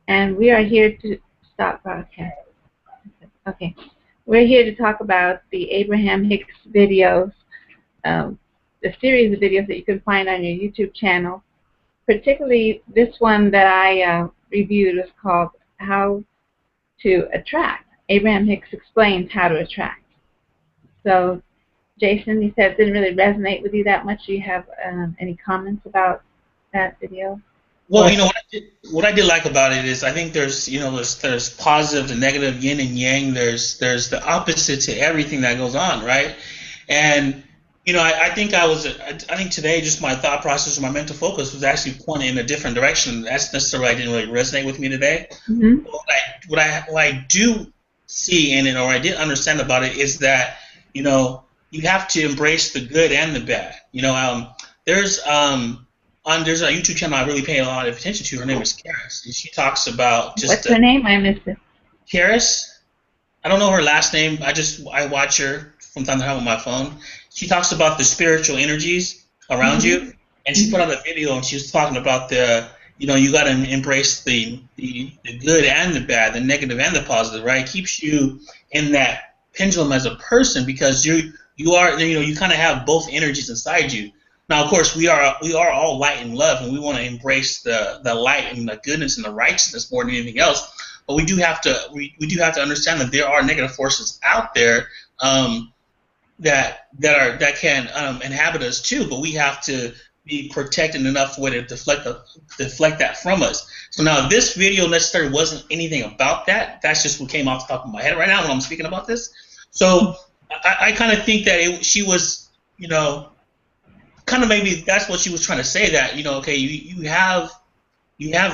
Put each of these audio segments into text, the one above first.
and we are here to stop broadcast. Okay, we're here to talk about the Abraham Hicks videos, the series of videos that you can find on your YouTube channel. Particularly this one that I reviewed is called How to Attract. Abraham Hicks explains how to attract. So, Jason, you said it didn't really resonate with you that much. Do you have any comments about that video? Well, what I did like about it is I think there's positive and negative, yin and yang. There's the opposite to everything that goes on, right? And I think I think today just my thought process or my mental focus was actually pointing in a different direction. That's necessarily didn't really resonate with me today. Mm-hmm. What I do see or I did understand about it is that you have to embrace the good and the bad. There's there's a YouTube channel I really pay a lot of attention to. Her name is Karis, and she talks about just. What's her name? I missed it. Karis. I don't know her last name. I watch her from time to time on my phone. She talks about the spiritual energies around you, and she put out a video and she was talking about you got to embrace the good and the bad, the negative and the positive, right? It keeps you in that pendulum as a person because you kind of have both energies inside you. Now, of course, we are all light and love, and we want to embrace the light and the goodness and the righteousness more than anything else. But we do have to understand that there are negative forces out there that can inhabit us too. But we have to be protected enough way to deflect that from us. So now, this video necessarily wasn't anything about that. That's just what came off the top of my head right now when I'm speaking about this. So I kind of think that she was, kind of maybe that's what she was trying to say, that okay, you have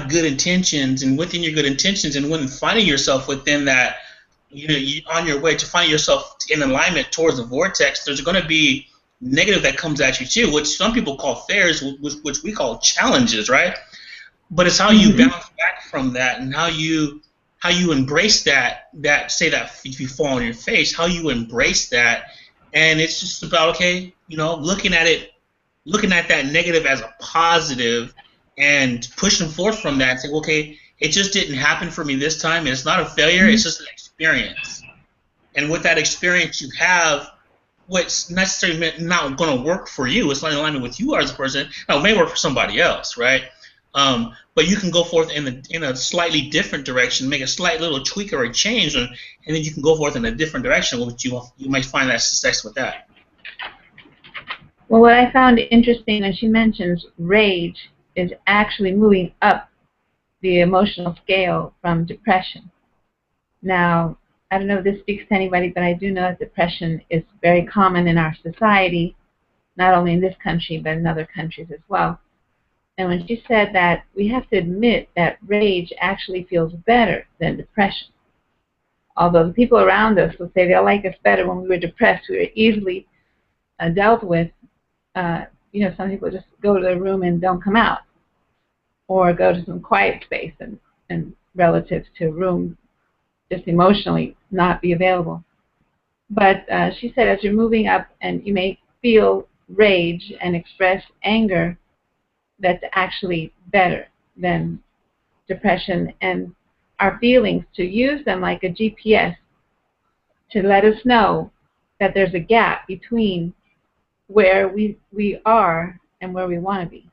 good intentions, and within your good intentions and when finding yourself within that, you on your way to finding yourself in alignment towards the vortex, there's going to be negative that comes at you too, which some people call fares, which we call challenges, right? But it's how you bounce back from that, and how you embrace that say that if you fall on your face, how you embrace that. And it's just about, okay, looking at that negative as a positive and pushing forth from that and saying, okay, it just didn't happen for me this time, and it's not a failure, it's just an experience. And with that experience you have, what's necessarily not going to work for you, it's not in alignment with you as a person. Now, it may work for somebody else, right? But you can go forth in a slightly different direction, make a slight little tweak or a change, and then you can go forth in a different direction, which you might find that success with that. Well, what I found interesting when she mentions rage is actually moving up the emotional scale from depression. Now, I don't know if this speaks to anybody, but I do know that depression is very common in our society, not only in this country, but in other countries as well. And when she said that we have to admit that rage actually feels better than depression. Although the people around us will say they'll like us better when we were depressed, we were easily dealt with. Some people just go to their room and don't come out, or go to some quiet space and relative to a room, just emotionally not be available. But she said as you're moving up and you may feel rage and express anger, that's actually better than depression. And our feelings, to use them like a GPS to let us know that there's a gap between where we are and where we want to be.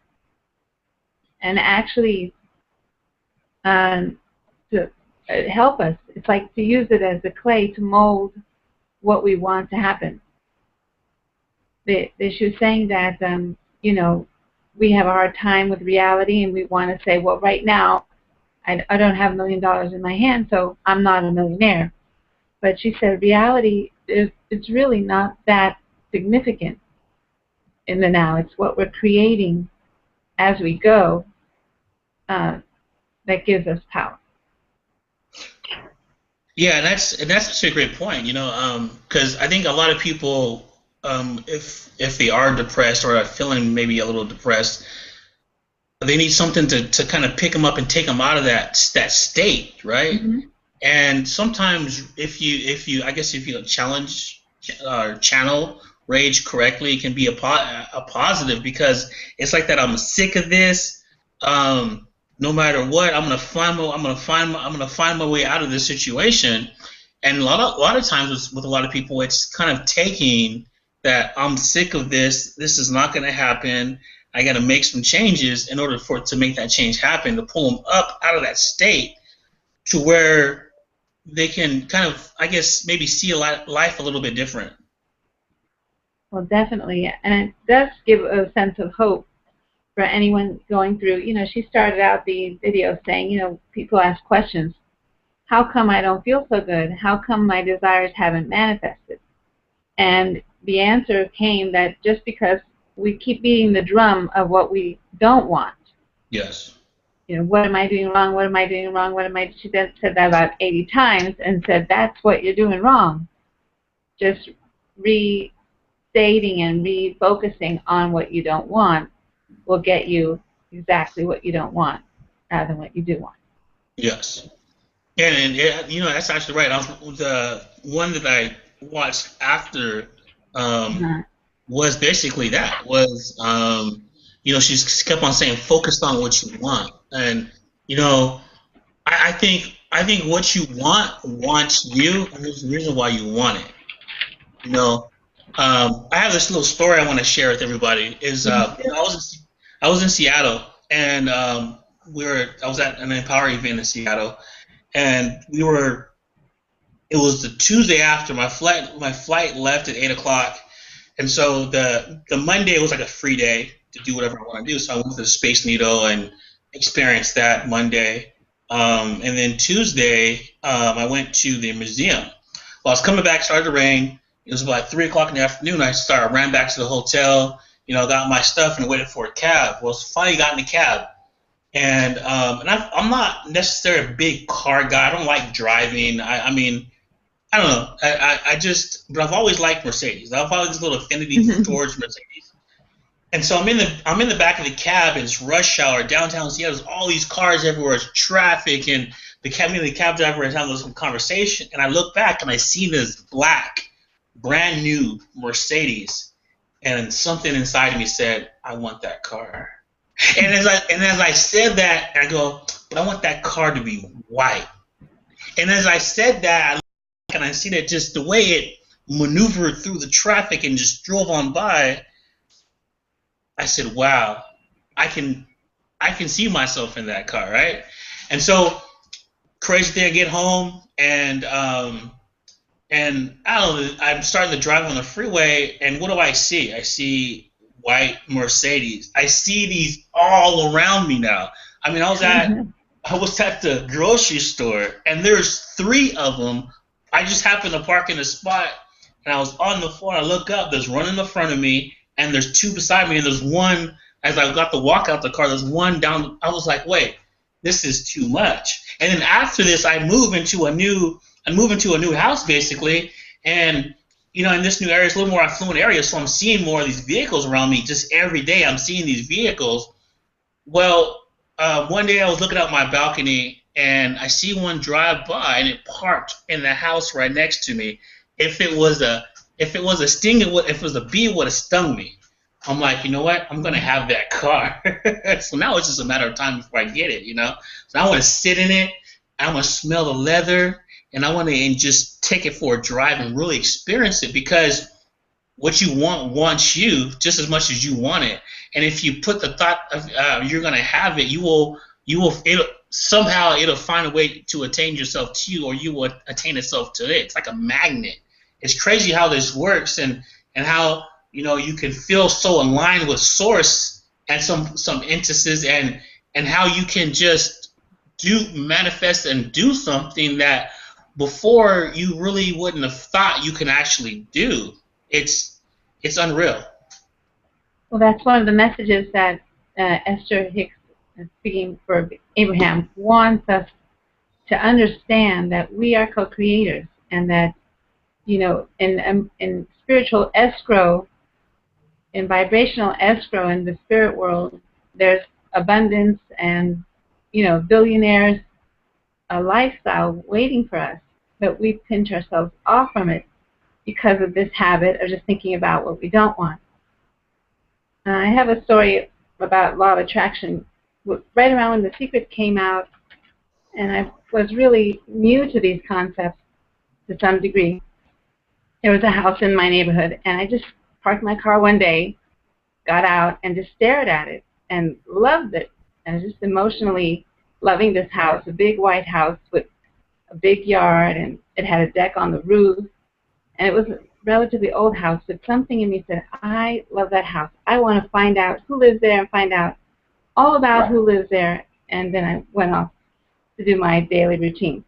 And actually to help us, it's like to use it as a clay to mold what we want to happen. She was saying that, we have a hard time with reality, and we want to say, well, right now, I don't have $1 million in my hand, so I'm not a millionaire. But she said reality it's really not that significant in the now. It's what we're creating as we go that gives us power. Yeah, and that's actually a great point. Because I think a lot of people, if they are depressed or are feeling maybe a little depressed, they need something to kind of pick them up and take them out of that state, right? Mm-hmm. And sometimes if you channel rage correctly, it can be a positive, because it's like that I'm sick of this. no matter what, I'm gonna find my way out of this situation. And a lot of times with a lot of people, it's kind of taking that I'm sick of this. This is not going to happen. I got to make some changes in order for it to make that change happen, to pull them up out of that state to where they can kind of, I guess, maybe see life a little bit different. Well, definitely. And it does give a sense of hope for anyone going through. You know, she started out the video saying, you know, people ask questions. How come I don't feel so good? How come my desires haven't manifested? And the answer came that just because we keep beating the drum of what we don't want. Yes. You know, what am I doing wrong? What am I doing wrong? What am I? She then said that about 80 times and said, that's what you're doing wrong. Just restating and refocusing on what you don't want will get you exactly what you don't want rather than what you do want. Yes. And you know, that's actually right. The one that I watched after was basically that. You know, she kept on saying, focus on what you want. And, you know, I think what you want wants you, and there's a reason why you want it. You know, I have this little story I want to share with everybody. I was in Seattle, and I was at an Empower event in Seattle, and it was the Tuesday after my flight left at 8 o'clock, and so the Monday was like a free day to do whatever I want to do. So I went to the Space Needle and experienced that Monday, and then Tuesday I went to the museum. While I was coming back, it started to rain. It was about 3 o'clock in the afternoon. I ran back to the hotel, you know, got my stuff and waited for a cab. Well, finally got in the cab. And I'm not necessarily a big car guy. I don't like driving. I mean, I don't know. But I've always liked Mercedes. I've always this little affinity towards Mercedes. And so I'm in the back of the cab. And it's rush hour downtown Seattle. There's all these cars everywhere. It's traffic, and the cab driver is having some conversation. And I look back and I see this black, brand new Mercedes, and something inside of me said, "I want that car." And as I said that, I go, but I want that car to be white. And as I said that, I look and I see that just the way it maneuvered through the traffic and just drove on by, I said, wow, I can see myself in that car, right? And so, crazy thing, I get home, and I don't know, I'm starting to drive on the freeway, and what do I see? I see white Mercedes. I see these all around me now. I mean, I was at the grocery store, and there's 3 of them. I just happened to park in a spot, and I was on the floor. I look up. There's one in the front of me, and there's 2 beside me, and there's one as I got to walk out the car. There's one down. I was like, wait, this is too much. And then after this, I move into a new house basically, and you know, in this new area, it's a little more affluent area, so I'm seeing more of these vehicles around me. Just every day, I'm seeing these vehicles. Well, one day I was looking out my balcony, and I see one drive by, and it parked in the house right next to me. If it was a sting, if it was a bee, it would have stung me. I'm like, you know what? I'm gonna have that car. So now it's just a matter of time before I get it, you know. So I want to sit in it. I want to smell the leather. And I want to just take it for a drive and really experience it, because what you want wants you just as much as you want it. And if you put the thought of you're going to have it, it'll find a way to attain yourself to you, or you will attain itself to it. It's like a magnet. It's crazy how this works, and how, you know, you can feel so aligned with source at some instances, and how you can just manifest and do something that before you really wouldn't have thought you can actually do. It's unreal. Well, that's one of the messages that Esther Hicks, speaking for Abraham, wants us to understand, that we are co-creators, and that, you know, in spiritual escrow, in vibrational escrow in the spirit world, there's abundance and, you know, billionaires, a lifestyle waiting for us, but we pinch ourselves off from it because of this habit of just thinking about what we don't want. I have a story about law of attraction right around when The Secret came out, and I was really new to these concepts to some degree. There was a house in my neighborhood, and I just parked my car one day, got out, and just stared at it and loved it. And I was just emotionally loving this house, a big white house with a big yard, and it had a deck on the roof. And it was a relatively old house, but something in me said, I love that house. I want to find out who lives there and find out all about who lives there. And then I went off to do my daily routine.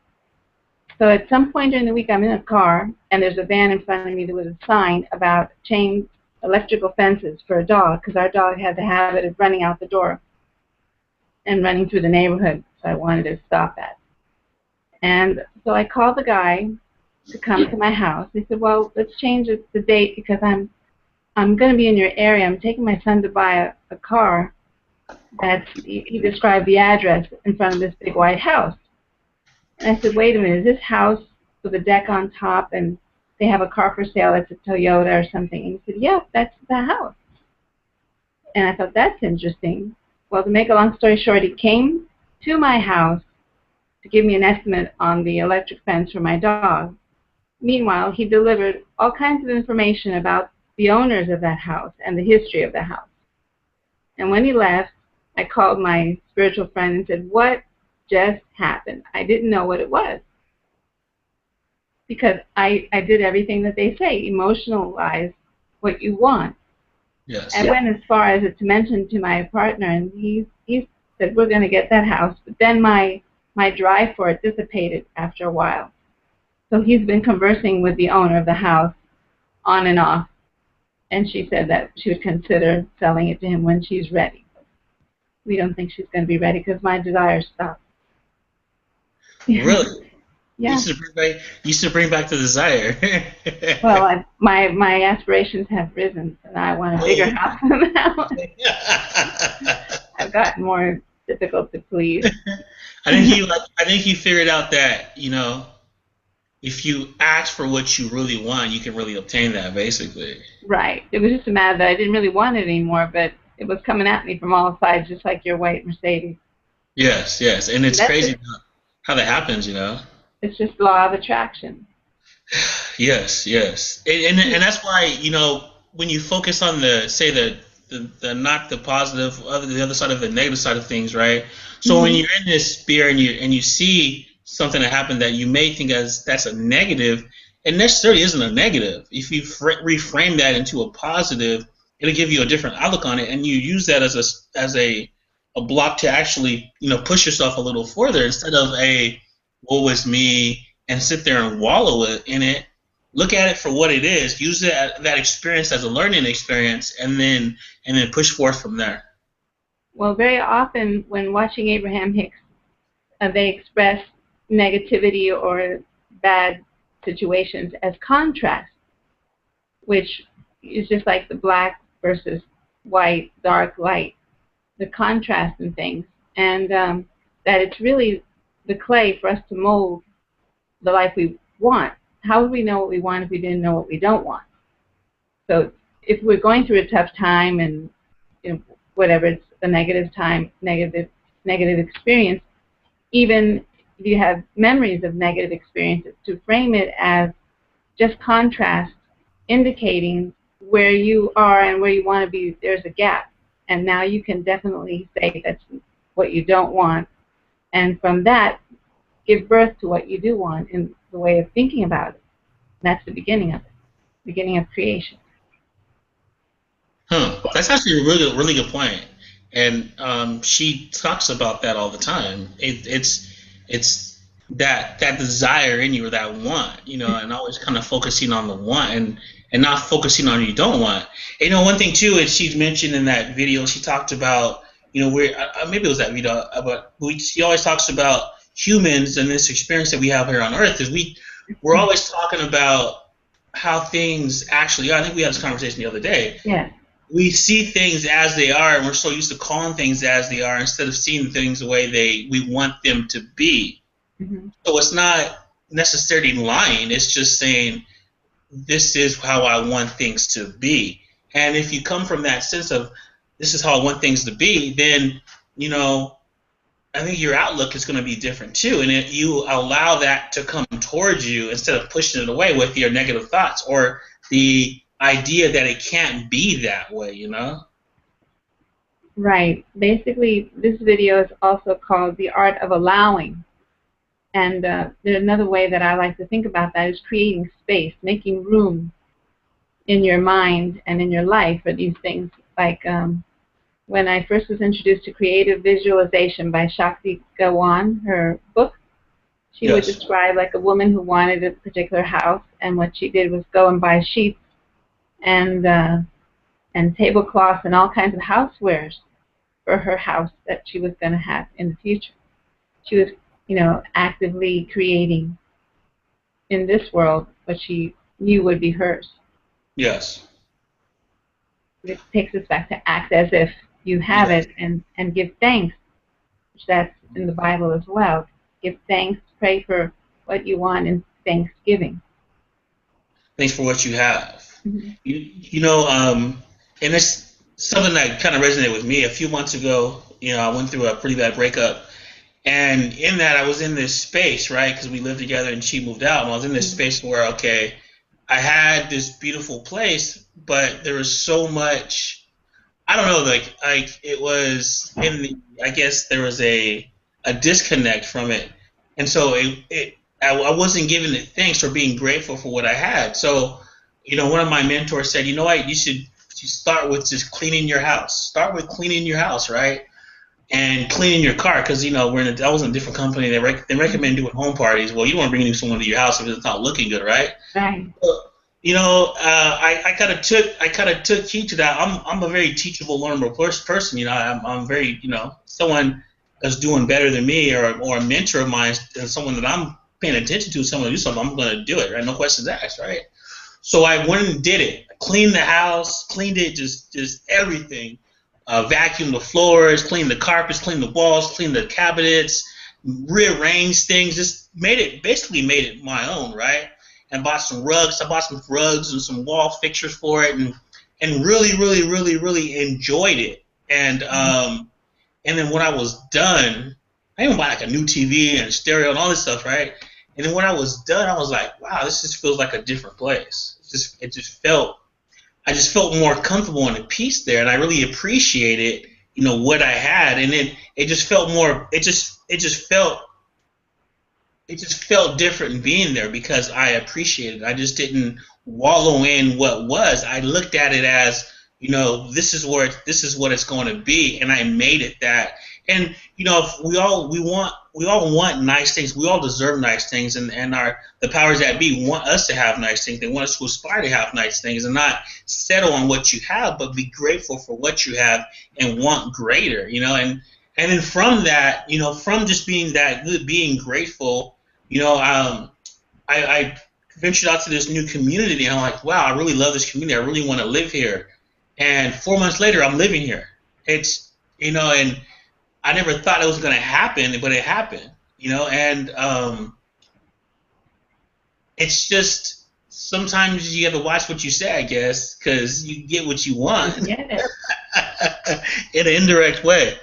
So at some point during the week, I'm in a car, and there's a van in front of me that was a sign about chain electrical fences for a dog, because our dog had the habit of running out the door and running through the neighborhood, so I wanted to stop that. And so I called the guy to come to my house. He said, well, let's change the date because I'm going to be in your area. I'm taking my son to buy a car. He described the address in front of this big white house. And I said, wait a minute, is this house with a deck on top and they have a car for sale that's a Toyota or something? And he said, yeah, that's the house. And I thought, that's interesting. Well, to make a long story short, he came to my house to give me an estimate on the electric fence for my dog. Meanwhile, he delivered all kinds of information about the owners of that house and the history of the house. And when he left, I called my spiritual friend and said, what just happened? I didn't know what it was. Because I did everything that they say, emotionalize what you want. Yes. I went as far as to mention to my partner, and he said, we're going to get that house. But then my drive for it dissipated after a while. So he's been conversing with the owner of the house on and off, and she said that she would consider selling it to him when she's ready. We don't think she's going to be ready because my desire stopped. Really? Yeah. You used to bring back the desire. Well, my aspirations have risen, and I want a bigger house than that one. I've gotten more difficult to please. I think you figured out that, you know, if you ask for what you really want, you can really obtain that, basically. Right. It was just a matter that I didn't really want it anymore, but it was coming at me from all sides, just like your white Mercedes. Yes, yes, and it's crazy how that happens, you know. It's just law of attraction. Yes, yes, and that's why, you know, when you focus on the not the positive, the other side of the negative side of things, right? So when you're in this sphere and you see something that happened that you may think as that's a negative, it necessarily isn't a negative. If you reframe that into a positive, it'll give you a different outlook on it, and you use that as a block to actually, you know, push yourself a little further instead of a woe is me and sit there and wallow in it. Look at it for what it is. Use that experience as a learning experience, and then push forth from there. Well, very often when watching Abraham Hicks, they express negativity or bad situations as contrast, which is just like the black versus white, dark, light, the contrast in things, and that it's really the clay for us to mold the life we want. How would we know what we want if we didn't know what we don't want? So if we're going through a tough time and, you know, whatever, it's a negative time, negative experience, even if you have memories of negative experiences, to frame it as just contrast, indicating where you are and where you want to be, there's a gap. And now you can definitely say that's what you don't want. And from that, give birth to what you do want in the way of thinking about it. And that's the beginning of it, beginning of creation. That's actually a really good point. And she talks about that all the time. It's that desire in you, or that want, you know, and always kind of focusing on the want and not focusing on what you don't want. And, you know, one thing too is she's mentioned in that video, she talked about, you know, maybe it was that video, but she always talks about humans and this experience that we have here on Earth is we're always talking about how things actually are. I think we had this conversation the other day. Yeah. We see things as they are, and we're so used to calling things as they are instead of seeing things the way we want them to be. Mm-hmm. So it's not necessarily lying. It's just saying, this is how I want things to be. And if you come from that sense of, this is how I want things to be, then you know, I think your outlook is going to be different too, and you allow that to come towards you instead of pushing it away with your negative thoughts or the idea that it can't be that way, you know? Right. Basically, this video is also called The Art of Allowing. And another way that I like to think about that is creating space, making room in your mind and in your life for these things. Like when I first was introduced to Creative Visualization by Shakti Gawan, her book, she would Yes. describe like a woman who wanted a particular house, and what she did was go and buy sheets and tablecloths and all kinds of housewares for her house that she was going to have in the future. She was, actively creating in this world what she knew would be hers. Yes. It takes us back to act as if you have Yes. it and give thanks, which that's in the Bible as well. Give thanks, pray for what you want in thanksgiving. Thanks for what you have. Mm-hmm. And it's something that kind of resonated with me. A few months ago, I went through a pretty bad breakup. And in that, I was in this space, right? Because we lived together and she moved out. And I was in this space where, okay, I had this beautiful place, but there was so much, I don't know, like it was in the, I guess there was a disconnect from it. And so I wasn't giving it thanks or being grateful for what I had. So, one of my mentors said, you know what, you should start with just cleaning your house. Start with cleaning your house, right? And cleaning your car, because I was in a different company. They recommend doing home parties. Well, you don't want to bring someone to your house if it's not looking good, right? Right. I kind of took heed to that. I'm a very teachable, learnable person. I'm very someone that's doing better than me or a mentor of mine, and someone that I'm paying attention to. Someone to do something, I'm going to do it, right? No questions asked, right? So I went and did it. I cleaned the house, cleaned it, just everything. Vacuumed the floors, cleaned the carpets, cleaned the walls, cleaned the cabinets, rearranged things, just basically made it my own, right? And bought some rugs. I bought some rugs and some wall fixtures for it, and really, really, really, really enjoyed it. And then when I was done, I even bought like a new TV and stereo and all this stuff, right? And then when I was done, I was like, wow, this just feels like a different place. I just felt more comfortable and at peace there, and I really appreciated, what I had, and then it just felt more. It just felt different being there because I appreciated it. I just didn't wallow in what was. I looked at it as, this is what it's going to be, and I made it that. And if we all want nice things. We all deserve nice things, and the powers that be want us to have nice things. They want us to aspire to have nice things, and not settle on what you have, but be grateful for what you have and want greater. And then from that, from just being that good, being grateful, I ventured out to this new community, and I'm like, wow, I really love this community. I really want to live here. And 4 months later, I'm living here. It's and I never thought it was going to happen, but it happened, and it's just sometimes you have to watch what you say, I guess, because you get what you want in an indirect way.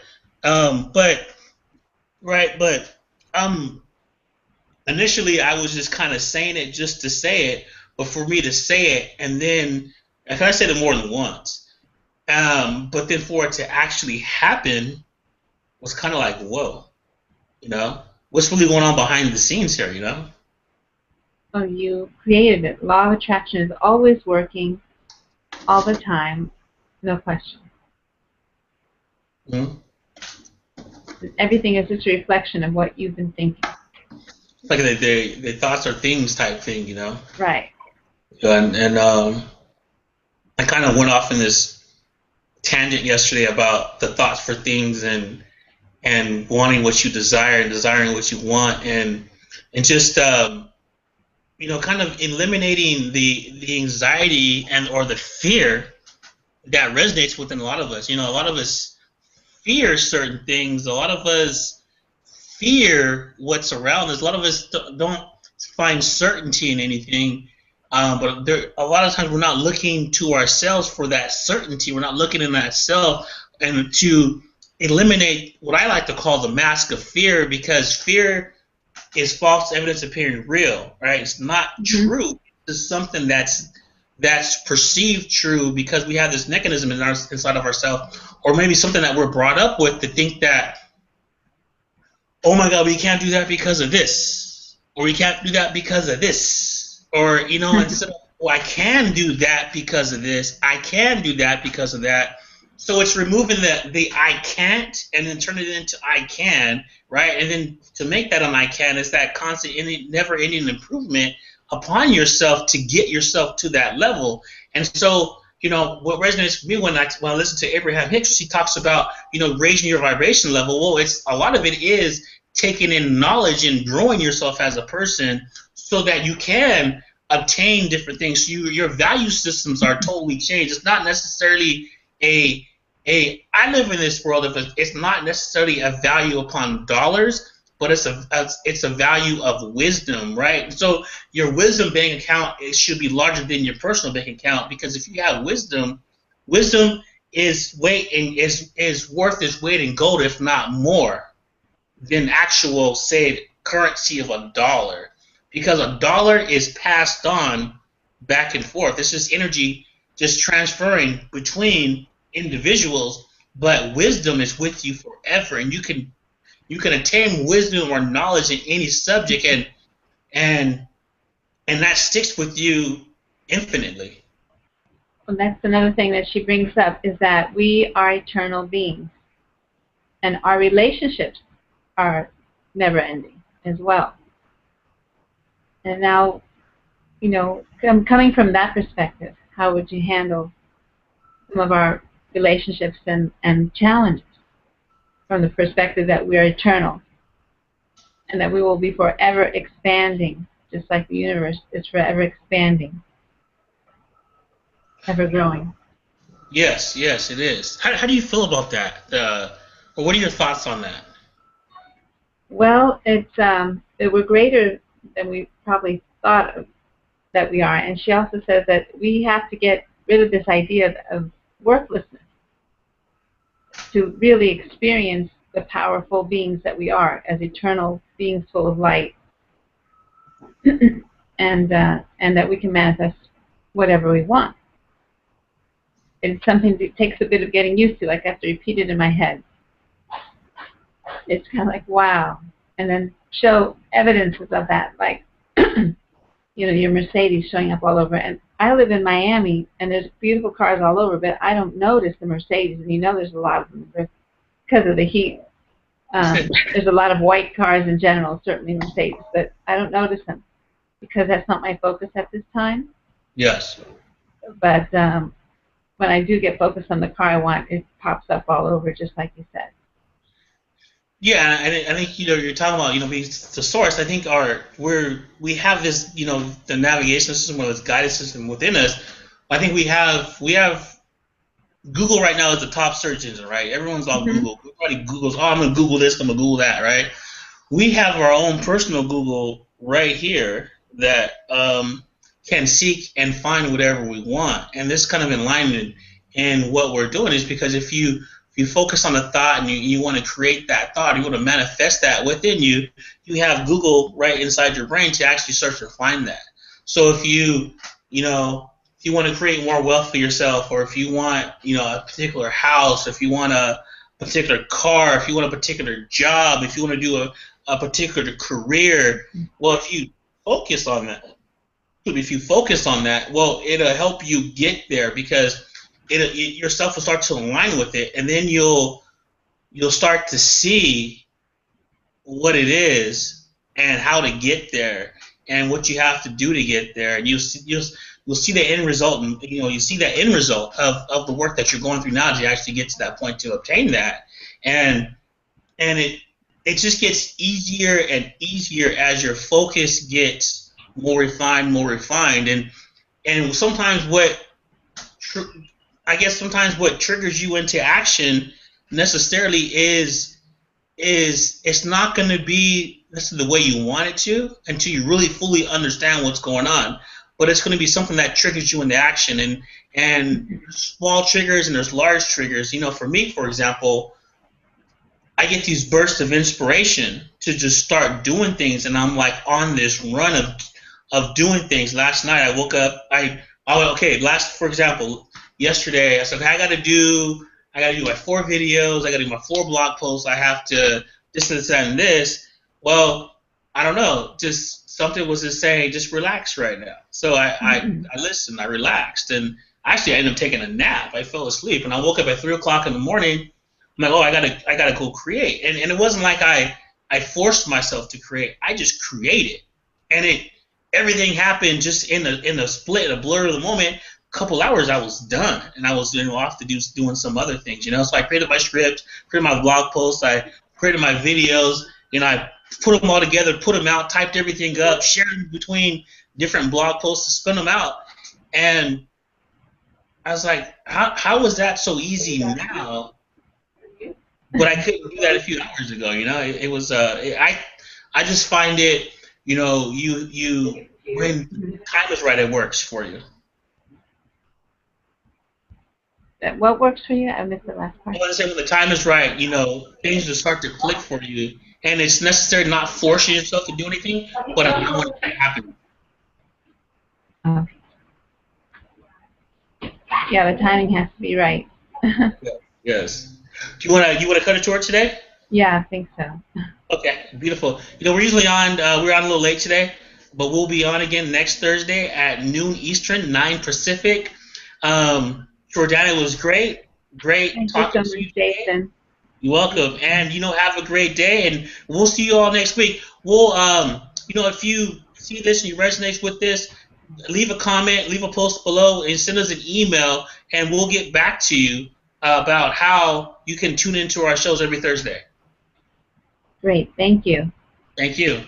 Initially I was just kind of saying it just to say it, but for me to say it, and then I kind of said it more than once, but then for it to actually happen was kind of like, whoa, what's really going on behind the scenes here, Oh, you created it. Law of attraction is always working, all the time, no question. Mm-hmm. Everything is just a reflection of what you've been thinking. Like the thoughts are things type thing, Right. And I kind of went off in this tangent yesterday about the thoughts for things and wanting what you desire and desiring what you want, and just kind of eliminating the anxiety or the fear that resonates within a lot of us. A lot of us fear certain things. A lot of us fear what's around us. A lot of us don't find certainty in anything. But a lot of times we're not looking to ourselves for that certainty. We're not looking in that self and to eliminate what I like to call the mask of fear, because fear is false evidence appearing real, right? It's not true. It's something that's perceived true because we have this mechanism inside of ourselves, or maybe something that we're brought up with to think that, oh my God, we can't do that because of this, or we can't do that because of this, or instead of, well, I can do that because of this, I can do that because of that. So it's removing the I can't and then turning it into I can, right? And then to make that an I can is that constant, never-ending improvement upon yourself to get yourself to that level. And so, what resonates with me when I listen to Abraham Hicks, he talks about, raising your vibration level. Well, it's a lot of it is taking in knowledge and growing yourself as a person so that you can obtain different things. Your value systems are totally changed. It's not necessarily I live in this world of it's not necessarily a value upon dollars, but it's a value of wisdom, right? So your wisdom bank account, it should be larger than your personal bank account, because if you have wisdom is worth its weight in gold, if not more, than actual, say, currency of a dollar, because a dollar is passed on back and forth. This is energy just transferring between individuals, but wisdom is with you forever, and you can attain wisdom or knowledge in any subject, and that sticks with you infinitely. Well, that's another thing that she brings up, is that we are eternal beings, and our relationships are never ending as well. And now, coming from that perspective, how would you handle some of our relationships and challenges from the perspective that we are eternal and that we will be forever expanding, just like the universe is forever expanding, ever growing? Yes, it is. How do you feel about that? Or what are your thoughts on that? Well, we're greater than we probably thought that we are. And she also says that we have to get rid of this idea of worthlessness to really experience the powerful beings that we are as eternal beings full of light, and that we can manifest whatever we want. It's something that takes a bit of getting used to, like I have to repeat it in my head. It's kind of like, wow. And then show evidences of that, like, your Mercedes showing up all over. And I live in Miami, and there's beautiful cars all over, but I don't notice the Mercedes. And there's a lot of them because of the heat. There's a lot of white cars in general, certainly Mercedes, but I don't notice them because that's not my focus at this time. Yes. But when I do get focused on the car I want, it pops up all over, just like you said. Yeah, I think you're talking about being the source. I think we have this the navigation system or this guidance system within us. I think we have Google right now is the top search engine, right? Everyone's on Google. Everybody Googles, I'm gonna Google this, I'm gonna Google that, right? We have our own personal Google right here that can seek and find whatever we want, and this kind of alignment in what we're doing is because if you focus on a thought and you want to create that thought, you want to manifest that within you, you have Google right inside your brain to actually search and find that. So if you want to create more wealth for yourself, or if you want a particular house, if you want a particular car, if you want a particular job, if you want to do a particular career, well, if you focus on that, well, it'll help you get there, because yourself will start to align with it, and then you'll start to see what it is and how to get there and what you have to do to get there, and you'll see the end result, and you see that end result of the work that you're going through now to actually get to that point to obtain that, and it just gets easier and easier as your focus gets more refined, and sometimes what triggers you into action necessarily is it's not going to be necessarily the way you want it to until you really fully understand what's going on. But it's going to be something that triggers you into action, and small triggers and there's large triggers. For me, for example, I get these bursts of inspiration to just start doing things, and I'm like on this run of doing things. Last night I woke up, for example, yesterday I said, okay, I gotta do my 4 videos, I gotta do my 4 blog posts, I have to this, and this. Well, I don't know, just something was just saying, just relax right now. So I listened, I relaxed, and actually I ended up taking a nap. I fell asleep, and I woke up at 3 o'clock in the morning. I'm like, oh, I gotta go create, and it wasn't like I forced myself to create. I just created, and everything happened just in a split, a blur of the moment. A couple hours, I was done, and I was off to doing some other things, So I created my script, created my blog posts, I created my videos, I put them all together, put them out, typed everything up, shared them between different blog posts to spin them out, and I was like, how was that so easy now? But I couldn't do that a few hours ago. It was I just find it, you when time is right, it works for you. What works for you? I missed the last part. I want to say when the time is right, things will start to click for you, and it's necessary not forcing yourself to do anything, but I want it to happen. Okay. Yeah, the timing has to be right. Yes. Do you wanna cut it short today? Yeah, I think so. Okay, beautiful. We're usually on. We're on a little late today, but we'll be on again next Thursday at noon Eastern, 9 Pacific. Jordana, was great. Thank talking you so to you much, Jason. You're welcome, and have a great day, and we'll see you all next week. We'll if you see this and you resonate with this, leave a comment, leave a post below, and send us an email, and we'll get back to you about how you can tune into our shows every Thursday. Great, thank you. Thank you.